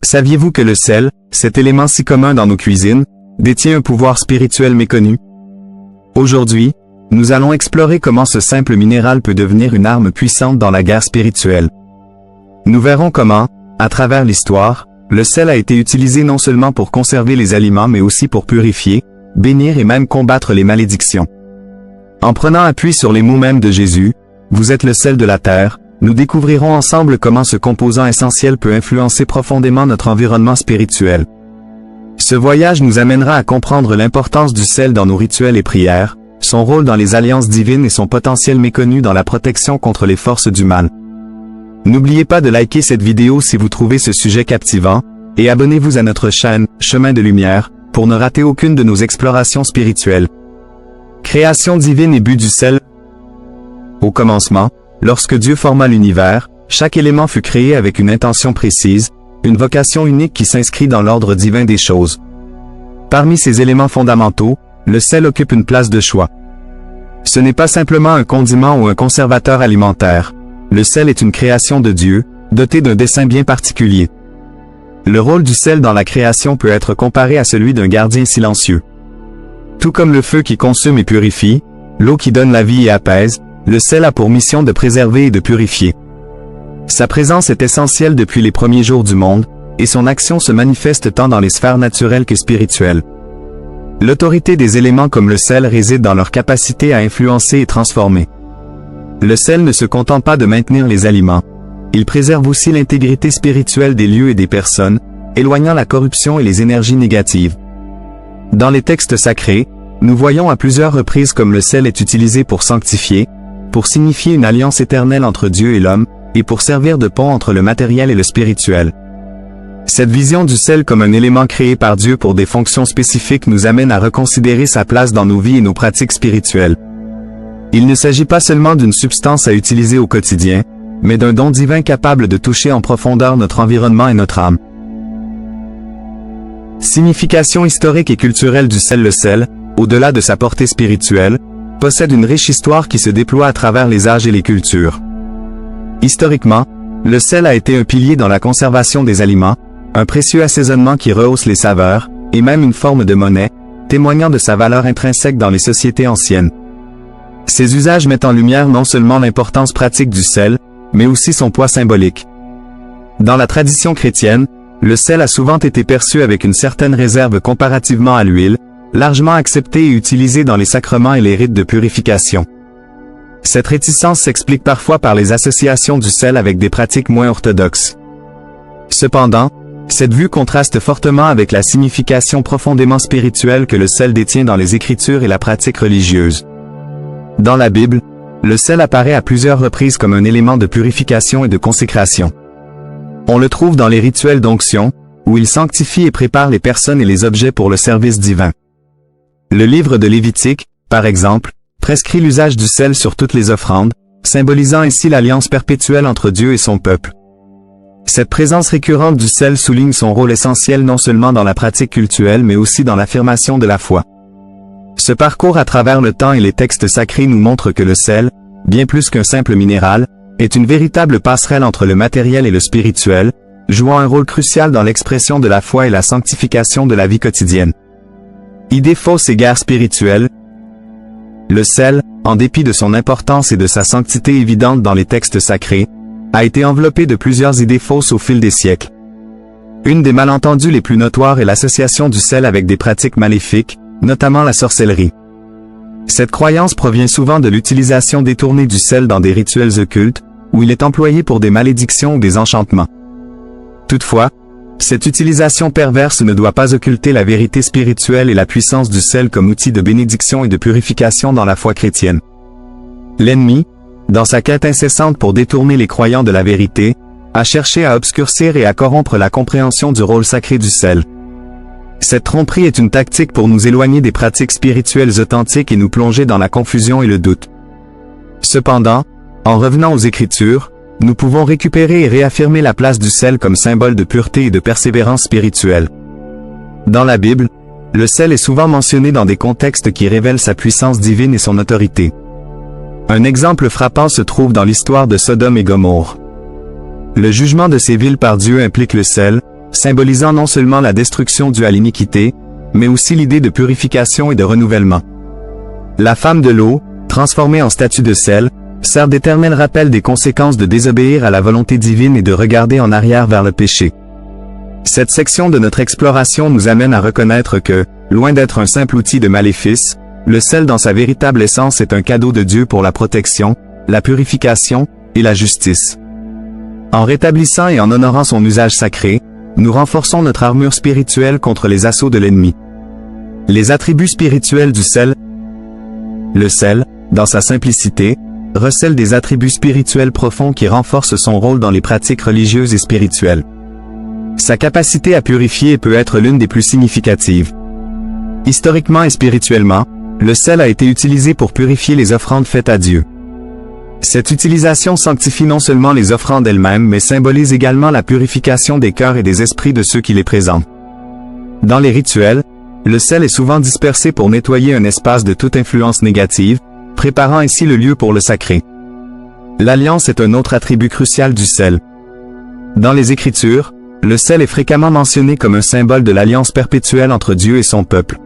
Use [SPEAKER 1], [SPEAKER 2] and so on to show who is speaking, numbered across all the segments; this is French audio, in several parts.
[SPEAKER 1] Saviez-vous que le sel, cet élément si commun dans nos cuisines, détient un pouvoir spirituel méconnu? Aujourd'hui, nous allons explorer comment ce simple minéral peut devenir une arme puissante dans la guerre spirituelle. Nous verrons comment, à travers l'histoire, le sel a été utilisé non seulement pour conserver les aliments mais aussi pour purifier, bénir et même combattre les malédictions. En prenant appui sur les mots mêmes de Jésus, « Vous êtes le sel de la terre », nous découvrirons ensemble comment ce composant essentiel peut influencer profondément notre environnement spirituel. Ce voyage nous amènera à comprendre l'importance du sel dans nos rituels et prières, son rôle dans les alliances divines et son potentiel méconnu dans la protection contre les forces du mal. N'oubliez pas de liker cette vidéo si vous trouvez ce sujet captivant, et abonnez-vous à notre chaîne, Chemin de Lumière, pour ne rater aucune de nos explorations spirituelles. Création divine et but du sel. Au commencement, lorsque Dieu forma l'univers, chaque élément fut créé avec une intention précise, une vocation unique qui s'inscrit dans l'ordre divin des choses. Parmi ces éléments fondamentaux, le sel occupe une place de choix. Ce n'est pas simplement un condiment ou un conservateur alimentaire. Le sel est une création de Dieu, dotée d'un dessein bien particulier. Le rôle du sel dans la création peut être comparé à celui d'un gardien silencieux. Tout comme le feu qui consume et purifie, l'eau qui donne la vie et apaise, le sel a pour mission de préserver et de purifier. Sa présence est essentielle depuis les premiers jours du monde, et son action se manifeste tant dans les sphères naturelles que spirituelles. L'autorité des éléments comme le sel réside dans leur capacité à influencer et transformer. Le sel ne se contente pas de maintenir les aliments. Il préserve aussi l'intégrité spirituelle des lieux et des personnes, éloignant la corruption et les énergies négatives. Dans les textes sacrés, nous voyons à plusieurs reprises comme le sel est utilisé pour sanctifier, pour signifier une alliance éternelle entre Dieu et l'homme, et pour servir de pont entre le matériel et le spirituel. Cette vision du sel comme un élément créé par Dieu pour des fonctions spécifiques nous amène à reconsidérer sa place dans nos vies et nos pratiques spirituelles. Il ne s'agit pas seulement d'une substance à utiliser au quotidien, mais d'un don divin capable de toucher en profondeur notre environnement et notre âme. Signification historique et culturelle du sel. Le sel, au-delà de sa portée spirituelle, possède une riche histoire qui se déploie à travers les âges et les cultures. Historiquement, le sel a été un pilier dans la conservation des aliments, un précieux assaisonnement qui rehausse les saveurs, et même une forme de monnaie, témoignant de sa valeur intrinsèque dans les sociétés anciennes. Ces usages mettent en lumière non seulement l'importance pratique du sel, mais aussi son poids symbolique. Dans la tradition chrétienne, le sel a souvent été perçu avec une certaine réserve comparativement à l'huile, largement accepté et utilisé dans les sacrements et les rites de purification. Cette réticence s'explique parfois par les associations du sel avec des pratiques moins orthodoxes. Cependant, cette vue contraste fortement avec la signification profondément spirituelle que le sel détient dans les Écritures et la pratique religieuse. Dans la Bible, le sel apparaît à plusieurs reprises comme un élément de purification et de consécration. On le trouve dans les rituels d'onction, où il sanctifie et prépare les personnes et les objets pour le service divin. Le livre de Lévitique, par exemple, prescrit l'usage du sel sur toutes les offrandes, symbolisant ainsi l'alliance perpétuelle entre Dieu et son peuple. Cette présence récurrente du sel souligne son rôle essentiel non seulement dans la pratique cultuelle mais aussi dans l'affirmation de la foi. Ce parcours à travers le temps et les textes sacrés nous montre que le sel, bien plus qu'un simple minéral, est une véritable passerelle entre le matériel et le spirituel, jouant un rôle crucial dans l'expression de la foi et la sanctification de la vie quotidienne. Idées fausses et guerre spirituelle. Le sel, en dépit de son importance et de sa sanctité évidente dans les textes sacrés, a été enveloppé de plusieurs idées fausses au fil des siècles. Une des malentendus les plus notoires est l'association du sel avec des pratiques maléfiques, notamment la sorcellerie. Cette croyance provient souvent de l'utilisation détournée du sel dans des rituels occultes, où il est employé pour des malédictions ou des enchantements. Toutefois, cette utilisation perverse ne doit pas occulter la vérité spirituelle et la puissance du sel comme outil de bénédiction et de purification dans la foi chrétienne. L'ennemi, dans sa quête incessante pour détourner les croyants de la vérité, a cherché à obscurcir et à corrompre la compréhension du rôle sacré du sel. Cette tromperie est une tactique pour nous éloigner des pratiques spirituelles authentiques et nous plonger dans la confusion et le doute. Cependant, en revenant aux Écritures, nous pouvons récupérer et réaffirmer la place du sel comme symbole de pureté et de persévérance spirituelle. Dans la Bible, le sel est souvent mentionné dans des contextes qui révèlent sa puissance divine et son autorité. Un exemple frappant se trouve dans l'histoire de Sodome et Gomorrhe. Le jugement de ces villes par Dieu implique le sel, symbolisant non seulement la destruction due à l'iniquité, mais aussi l'idée de purification et de renouvellement. La femme de l'eau, transformée en statue de sel, sert d'éternel rappel des conséquences de désobéir à la volonté divine et de regarder en arrière vers le péché. Cette section de notre exploration nous amène à reconnaître que, loin d'être un simple outil de maléfice, le sel dans sa véritable essence est un cadeau de Dieu pour la protection, la purification et la justice. En rétablissant et en honorant son usage sacré, nous renforçons notre armure spirituelle contre les assauts de l'ennemi. Les attributs spirituels du sel. Le sel, dans sa simplicité, recèle des attributs spirituels profonds qui renforcent son rôle dans les pratiques religieuses et spirituelles. Sa capacité à purifier peut être l'une des plus significatives. Historiquement et spirituellement, le sel a été utilisé pour purifier les offrandes faites à Dieu. Cette utilisation sanctifie non seulement les offrandes elles-mêmes mais symbolise également la purification des cœurs et des esprits de ceux qui les présentent. Dans les rituels, le sel est souvent dispersé pour nettoyer un espace de toute influence négative, préparant ainsi le lieu pour le sacré. L'alliance est un autre attribut crucial du sel. Dans les Écritures, le sel est fréquemment mentionné comme un symbole de l'alliance perpétuelle entre Dieu et son peuple.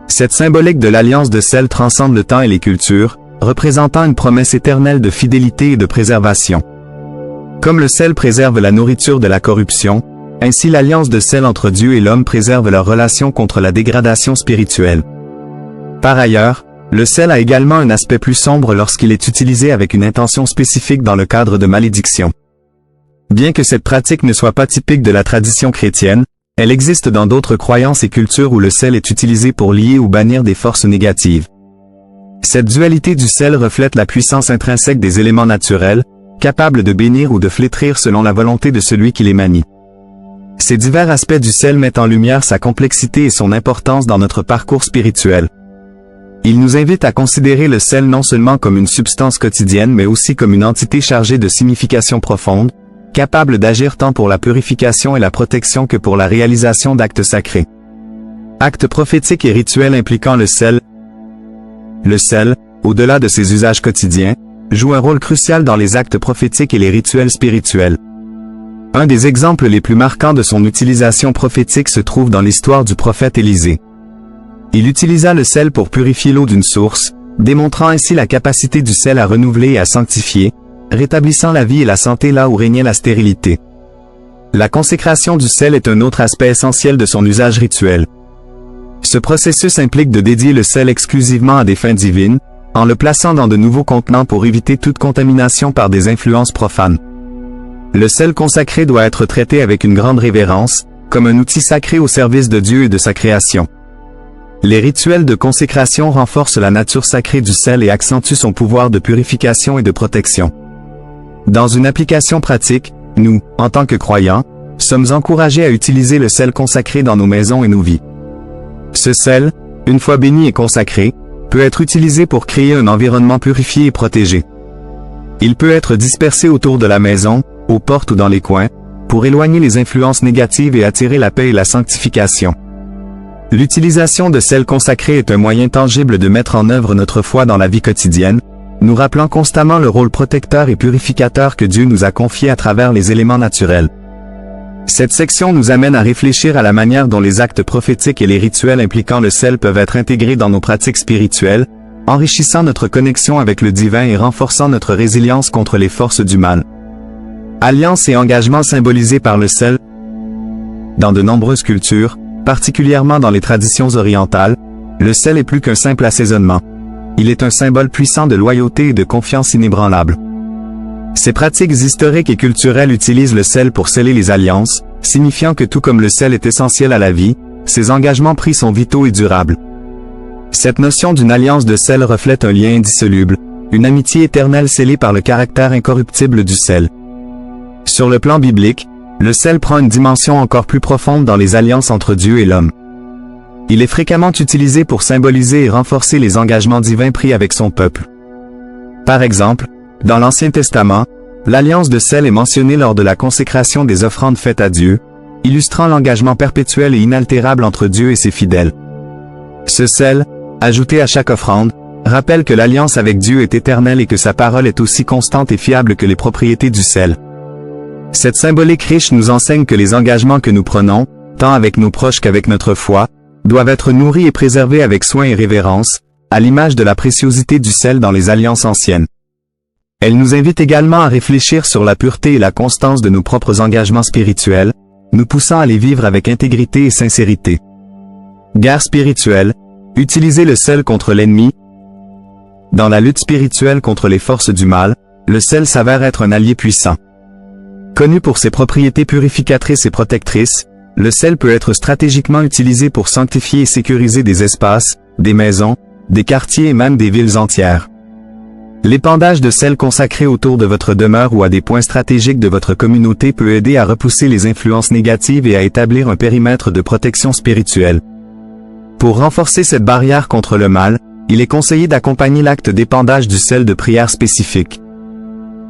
[SPEAKER 1] Cette symbolique de l'alliance de sel transcende le temps et les cultures, représentant une promesse éternelle de fidélité et de préservation. Comme le sel préserve la nourriture de la corruption, ainsi l'alliance de sel entre Dieu et l'homme préserve leur relation contre la dégradation spirituelle. Par ailleurs, le sel a également un aspect plus sombre lorsqu'il est utilisé avec une intention spécifique dans le cadre de malédiction. Bien que cette pratique ne soit pas typique de la tradition chrétienne, elle existe dans d'autres croyances et cultures où le sel est utilisé pour lier ou bannir des forces négatives. Cette dualité du sel reflète la puissance intrinsèque des éléments naturels, capables de bénir ou de flétrir selon la volonté de celui qui les manie. Ces divers aspects du sel mettent en lumière sa complexité et son importance dans notre parcours spirituel. Ils nous invitent à considérer le sel non seulement comme une substance quotidienne mais aussi comme une entité chargée de signification profonde, capable d'agir tant pour la purification et la protection que pour la réalisation d'actes sacrés. Actes prophétiques et rituels impliquant le sel. Le sel, au-delà de ses usages quotidiens, joue un rôle crucial dans les actes prophétiques et les rituels spirituels. Un des exemples les plus marquants de son utilisation prophétique se trouve dans l'histoire du prophète Élisée. Il utilisa le sel pour purifier l'eau d'une source, démontrant ainsi la capacité du sel à renouveler et à sanctifier, rétablissant la vie et la santé là où régnait la stérilité. La consécration du sel est un autre aspect essentiel de son usage rituel. Ce processus implique de dédier le sel exclusivement à des fins divines, en le plaçant dans de nouveaux contenants pour éviter toute contamination par des influences profanes. Le sel consacré doit être traité avec une grande révérence, comme un outil sacré au service de Dieu et de sa création. Les rituels de consécration renforcent la nature sacrée du sel et accentuent son pouvoir de purification et de protection. Dans une application pratique, nous, en tant que croyants, sommes encouragés à utiliser le sel consacré dans nos maisons et nos vies. Ce sel, une fois béni et consacré, peut être utilisé pour créer un environnement purifié et protégé. Il peut être dispersé autour de la maison, aux portes ou dans les coins, pour éloigner les influences négatives et attirer la paix et la sanctification. L'utilisation de sel consacré est un moyen tangible de mettre en œuvre notre foi dans la vie quotidienne, nous rappelant constamment le rôle protecteur et purificateur que Dieu nous a confié à travers les éléments naturels. Cette section nous amène à réfléchir à la manière dont les actes prophétiques et les rituels impliquant le sel peuvent être intégrés dans nos pratiques spirituelles, enrichissant notre connexion avec le divin et renforçant notre résilience contre les forces du mal. Alliance et engagement symbolisés par le sel. Dans de nombreuses cultures, particulièrement dans les traditions orientales, le sel est plus qu'un simple assaisonnement. Il est un symbole puissant de loyauté et de confiance inébranlable. Ces pratiques historiques et culturelles utilisent le sel pour sceller les alliances, signifiant que tout comme le sel est essentiel à la vie, ces engagements pris sont vitaux et durables. Cette notion d'une alliance de sel reflète un lien indissoluble, une amitié éternelle scellée par le caractère incorruptible du sel. Sur le plan biblique, le sel prend une dimension encore plus profonde dans les alliances entre Dieu et l'homme. Il est fréquemment utilisé pour symboliser et renforcer les engagements divins pris avec son peuple. Par exemple, dans l'Ancien Testament, l'alliance de sel est mentionnée lors de la consécration des offrandes faites à Dieu, illustrant l'engagement perpétuel et inaltérable entre Dieu et ses fidèles. Ce sel, ajouté à chaque offrande, rappelle que l'alliance avec Dieu est éternelle et que sa parole est aussi constante et fiable que les propriétés du sel. Cette symbolique riche nous enseigne que les engagements que nous prenons, tant avec nos proches qu'avec notre foi, doivent être nourris et préservés avec soin et révérence, à l'image de la préciosité du sel dans les alliances anciennes. Elle nous invite également à réfléchir sur la pureté et la constance de nos propres engagements spirituels, nous poussant à les vivre avec intégrité et sincérité. Guerre spirituelle, utiliser le sel contre l'ennemi. Dans la lutte spirituelle contre les forces du mal, le sel s'avère être un allié puissant. Connu pour ses propriétés purificatrices et protectrices, le sel peut être stratégiquement utilisé pour sanctifier et sécuriser des espaces, des maisons, des quartiers et même des villes entières. L'épandage de sel consacré autour de votre demeure ou à des points stratégiques de votre communauté peut aider à repousser les influences négatives et à établir un périmètre de protection spirituelle. Pour renforcer cette barrière contre le mal, il est conseillé d'accompagner l'acte d'épandage du sel de prières spécifiques.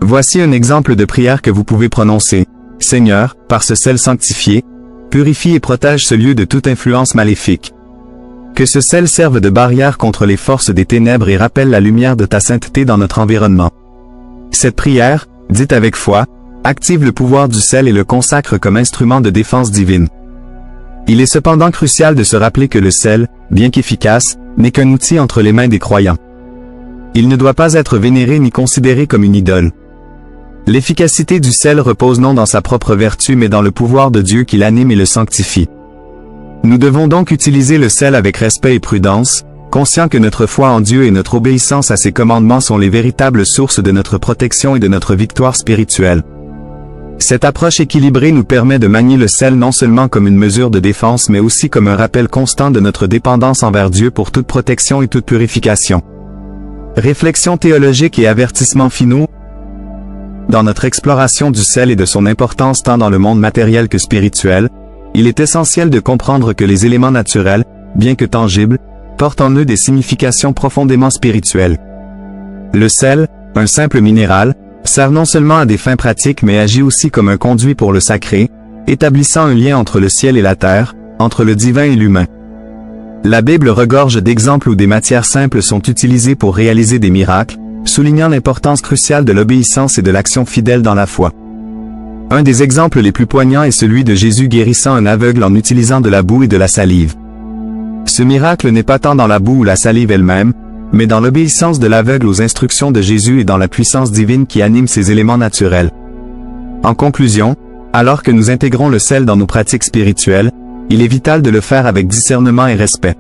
[SPEAKER 1] Voici un exemple de prière que vous pouvez prononcer. Seigneur, par ce sel sanctifié, purifie et protège ce lieu de toute influence maléfique. Que ce sel serve de barrière contre les forces des ténèbres et rappelle la lumière de ta sainteté dans notre environnement. Cette prière, dite avec foi, active le pouvoir du sel et le consacre comme instrument de défense divine. Il est cependant crucial de se rappeler que le sel, bien qu'efficace, n'est qu'un outil entre les mains des croyants. Il ne doit pas être vénéré ni considéré comme une idole. L'efficacité du sel repose non dans sa propre vertu mais dans le pouvoir de Dieu qui l'anime et le sanctifie. Nous devons donc utiliser le sel avec respect et prudence, conscients que notre foi en Dieu et notre obéissance à ses commandements sont les véritables sources de notre protection et de notre victoire spirituelle. Cette approche équilibrée nous permet de manier le sel non seulement comme une mesure de défense mais aussi comme un rappel constant de notre dépendance envers Dieu pour toute protection et toute purification. Réflexion théologique et avertissements finaux. Dans notre exploration du sel et de son importance tant dans le monde matériel que spirituel, il est essentiel de comprendre que les éléments naturels, bien que tangibles, portent en eux des significations profondément spirituelles. Le sel, un simple minéral, sert non seulement à des fins pratiques mais agit aussi comme un conduit pour le sacré, établissant un lien entre le ciel et la terre, entre le divin et l'humain. La Bible regorge d'exemples où des matières simples sont utilisées pour réaliser des miracles, soulignant l'importance cruciale de l'obéissance et de l'action fidèle dans la foi. Un des exemples les plus poignants est celui de Jésus guérissant un aveugle en utilisant de la boue et de la salive. Ce miracle n'est pas tant dans la boue ou la salive elle-même, mais dans l'obéissance de l'aveugle aux instructions de Jésus et dans la puissance divine qui anime ces éléments naturels. En conclusion, alors que nous intégrons le sel dans nos pratiques spirituelles, il est vital de le faire avec discernement et respect.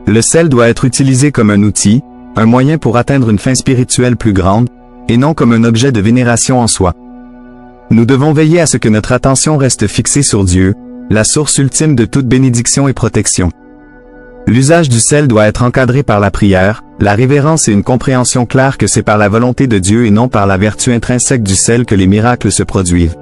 [SPEAKER 1] Le sel doit être utilisé comme un outil, un moyen pour atteindre une fin spirituelle plus grande, et non comme un objet de vénération en soi. Nous devons veiller à ce que notre attention reste fixée sur Dieu, la source ultime de toute bénédiction et protection. L'usage du sel doit être encadré par la prière, la révérence et une compréhension claire que c'est par la volonté de Dieu et non par la vertu intrinsèque du sel que les miracles se produisent.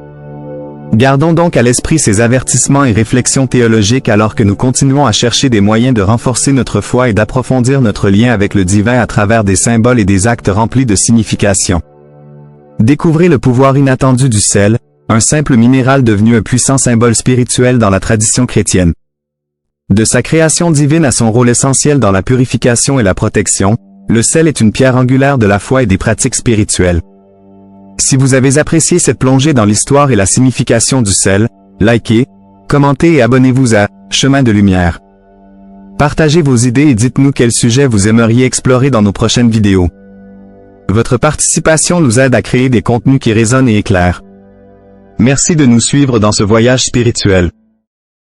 [SPEAKER 1] Gardons donc à l'esprit ces avertissements et réflexions théologiques alors que nous continuons à chercher des moyens de renforcer notre foi et d'approfondir notre lien avec le divin à travers des symboles et des actes remplis de signification. Découvrez le pouvoir inattendu du sel, un simple minéral devenu un puissant symbole spirituel dans la tradition chrétienne. De sa création divine à son rôle essentiel dans la purification et la protection, le sel est une pierre angulaire de la foi et des pratiques spirituelles. Si vous avez apprécié cette plongée dans l'histoire et la signification du sel, likez, commentez et abonnez-vous à Chemin de Lumière. Partagez vos idées et dites-nous quels sujets vous aimeriez explorer dans nos prochaines vidéos. Votre participation nous aide à créer des contenus qui résonnent et éclairent. Merci de nous suivre dans ce voyage spirituel.